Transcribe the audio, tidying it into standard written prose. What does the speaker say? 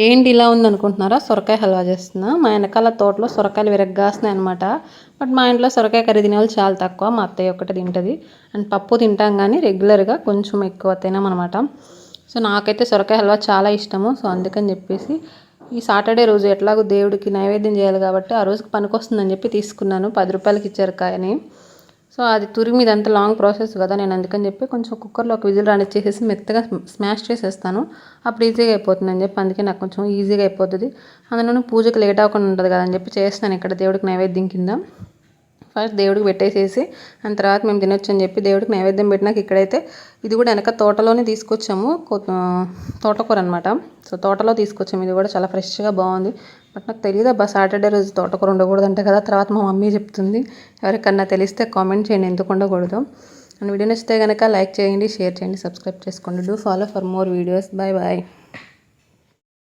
ఏంటి ఇలా ఉందనుకుంటున్నారా? సొరకాయ హల్వా చేస్తున్నా. మా వెనకాల తోటలో సొరకాయలు విరగ్గాస్తున్నాయి అనమాట. బట్ మా ఇంట్లో సొరకాయ కర్రీ తినేవాళ్ళు చాలా తక్కువ. మా అత్తయ్య ఒక్కటే తింటుంది. అండ్ పప్పు తింటాం కానీ రెగ్యులర్గా కొంచెం ఎక్కువ తినామన్నమాట. సో నాకైతే సొరకాయ హల్వా చాలా ఇష్టము. సో అందుకని చెప్పేసి ఈ సాటర్డే రోజు ఎట్లాగో దేవుడికి నైవేద్యం చేయాలి కాబట్టి ఆ రోజుకి పనికొస్తుందని చెప్పి తీసుకున్నాను. 10 రూపాయలకి ఇచ్చారు కాయని. సో అది తురిమి ఇదంతా లాంగ్ ప్రాసెస్ కదా, నేను అందుకని చెప్పి కొంచెం కుక్కర్లో ఒక విజిల్ రానిచ్చేసేసి మెత్తగా స్మాష్ చేసేస్తాను. అప్పుడు ఈజీగా అయిపోతుంది అని చెప్పి, అందుకే నాకు కొంచెం ఈజీగా అయిపోతుంది. అందులోనూ పూజకి లేట్ అవ్వకుండా ఉంటుంది కదా అని చెప్పి చేస్తాను ఇక్కడ దేవుడికి నైవేద్యం కింద. ఫస్ట్ దేవుడికి పెట్టేసేసి అండ్ తర్వాత మేము తినొచ్చు అని చెప్పి దేవుడికి నైవేద్యం పెట్టినాక ఇక్కడైతే ఇది కూడా వెనక తోటలోనే తీసుకొచ్చాము. తోటకూర అనమాట. సో తోటలో తీసుకొచ్చాము. ఇది కూడా చాలా ఫ్రెష్గా బాగుంది. బట్ నాకు తెలియదు అబ్బా సాటర్డే రోజు తోటకూర ఉండకూడదంటే కదా. తర్వాత మా మమ్మీ చెప్తుంది. ఎవరికన్నా తెలిస్తే కామెంట్ చేయండి ఎందుకు ఉండకూడదు. అండ్ వీడియో నచ్చితే కనుక లైక్ చేయండి, షేర్ చేయండి, సబ్స్క్రైబ్ చేసుకోండి. Do follow for more videos. Bye bye.